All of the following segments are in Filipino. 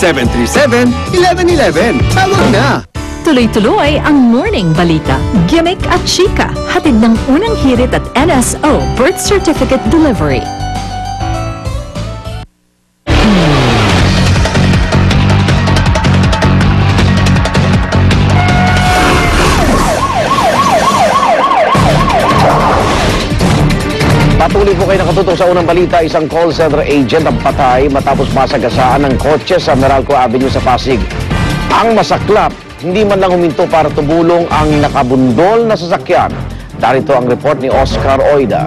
737-1111. Tawag na! Tuloy-tuloy ang Morning Balita. Gimmick at chika. Hatid ng unang hirit at NSO Birth Certificate Delivery. Patuloy po kayo nakatutok sa unang balita. Isang call center agent ang patay matapos masagasaan ng kotse sa Meralco Avenue sa Pasig. Ang masaklap, hindi man lang huminto para tumulong ang nakabundol na sasakyan. Darito ang report ni Oscar Oida.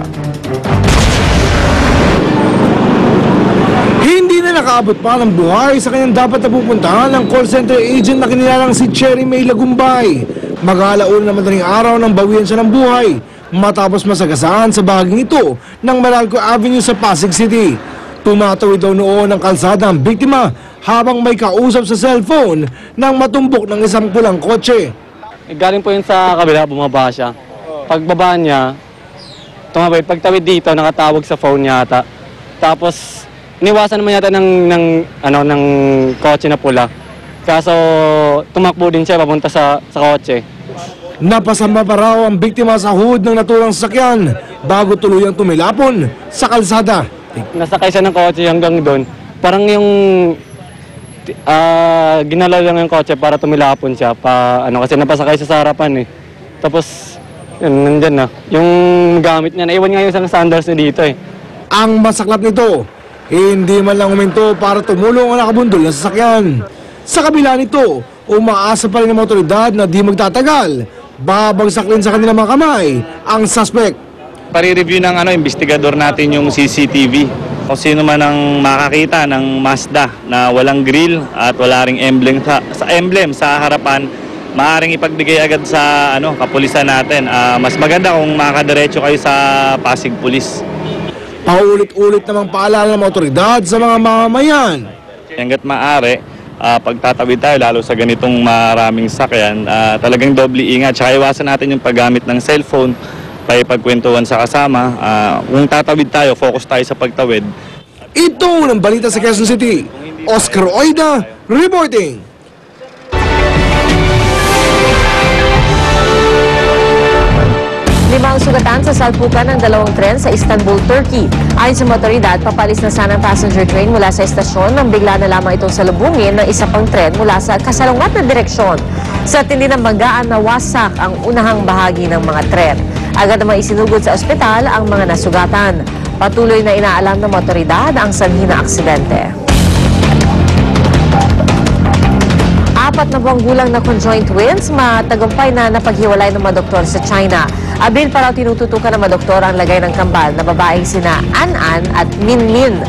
Hindi na nakaabot pa ng buhay sa kanyang dapat na pupuntahan ng call center agent na kinilalang si Cherry May Lagumbay. Mag-aalauna na madaling araw nang bawian siya ng buhay matapos masagasaan sa bahaging ito ng Meralco Avenue sa Pasig City. Tumatawid daw noon ang kalsada ang biktima habang may kausap sa cellphone nang matumbok ng isang pulang kotse. Galing po yun sa kabila, bumaba siya. Pagbaba niya, tumabay. Pagtawid dito, nakatawag sa phone niya ata. Tapos, iniwasan naman yata ng kotse na pula. Kaso, tumakbo din siya papunta sa kotse. Napasamba pa raw ang biktima sa hood ng naturang sasakyan bago tuluyang tumilapon sa kalsada. Nasakay siya ng kotse hanggang doon. Parang yung ginalaw lang yung kotse para tumilapon siya. Kasi napasakay siya sa harapan eh. Tapos, yun, nandyan na. Yung gamit niya, naiwan nga yung isang sandals niya dito eh. Ang masaklap nito, hindi man lang huminto para tumulong ang nakabundol na sasakyan. Sa kabila nito, umaasa pa rin ang otoridad na di magtatagal. Babagsak rin sa kanilang mga kamay ang suspect. Pare-review ng investigador natin yung CCTV. Kung sino man ang makakita ng Mazda na walang grill at wala ring emblem sa harapan, maaaring ipagbigay agad sa kapulisan natin. Mas maganda kung makakadiretso kayo sa Pasig Police. Paulit-ulit namang paalala ng otoridad sa mga mamamayan. Hanggat maaari, pagtatawid tayo lalo sa ganitong maraming sakyan, talagang doble ingat. Tsaka iwasan natin yung paggamit ng cellphone, pagkwentuhan sa kasama. Kung tatawid tayo, focus tayo sa pagtawid. Ito ang balita sa Quezon City. Oscar Oida reporting. Limang sugatan sa salpukan ng dalawang tren sa Istanbul, Turkey. Ayon sa mga otoridad, papalis na sana ang passenger train mula sa estasyon nang bigla na lamang itong salubungin ng isa pang tren mula sa kasalungat na direksyon. Sa tindi ng banggaan, nawasak ang unahang bahagi ng mga tren. Agad namang isinugod sa ospital ang mga nasugatan. Patuloy na inaalam ng mga otoridad ang sanhi ng aksidente. 4 na buwang gulang na conjoined twins, matagumpay na napaghiwalay ng mga doktor sa China. Abril pa raw tinututukan ng mga doktor ang lagay ng kambal na babaeng sina An-An at Min-Min.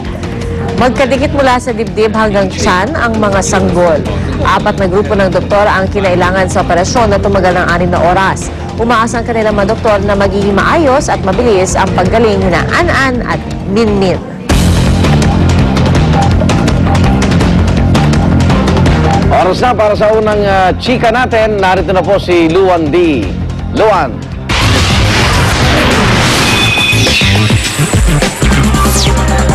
Magkadikit mula sa dibdib hanggang tiyan ang mga sanggol. 4 na grupo ng doktor ang kinailangan sa operasyon na tumagal ng 6 na oras. Umaasa ang kanilang mga doktor na magiging maayos at mabilis ang paggaling nina An-An at Min-Min. Oras na para sa unang chika natin. Narito na po si Luan D. Luan.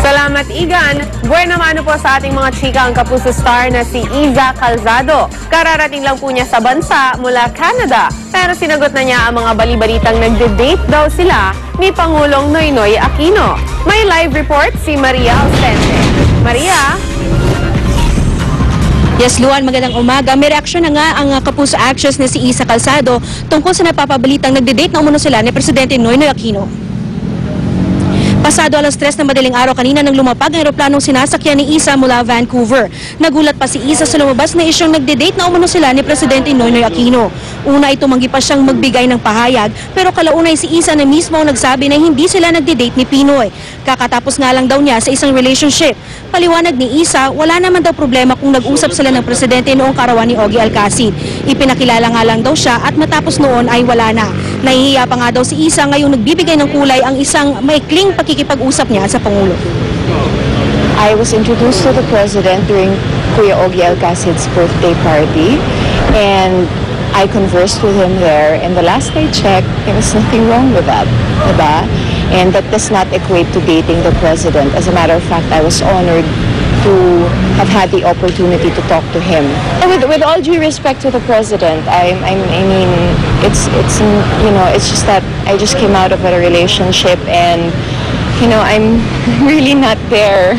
Salamat, Igan. Buena mano po sa ating mga chika ang kapuso star na si Iza Calzado. Kararating lang po niya sa bansa mula Canada. Pero sinagot na niya ang mga bali-balitang nagde-date daw sila ni Pangulong Noynoy Aquino. May live report si Maria Ausente. Maria? Yes, Luan, magandang umaga. May reaksyon na nga ang kapuso actress na si Iza Calzado tungkol sa napapabalitang nagde-date na umano sila ni Presidente Noynoy Aquino. Pasado alas 3 na madaling araw kanina nang lumapag ang eroplanong sinasakyan ni Iza mula Vancouver. Nagulat pa si Iza sa lumabas na isyong nagde-date na umano sila ni Presidente Noynoy Aquino. Una ay tumanggi pa siyang magbigay ng pahayag, pero kalaunay si Iza na mismo ang nagsabi na hindi sila nagde-date ni Pinoy. Kakatapos nga lang daw niya sa isang relationship. Paliwanag ni Iza, wala naman daw problema kung nag-usap sila ng Presidente noong karawan ni Ogie Alcacid. Ipinakilala nga lang daw siya at matapos noon ay wala na. Nahihiya pa nga daw si Iza ngayong nagbibigay ng kulay ang isang maikling pakikipag-usap niya sa Pangulo. I was introduced to the President during Kuya Ogie Alcacid's birthday party and I conversed with him there, and the last I checked, there was nothing wrong with that, diba? And that does not equate to dating the President. As a matter of fact, I was honored to have had the opportunity to talk to him. With all due respect to the president, I mean, it's just that I just came out of a relationship and, I'm really not there.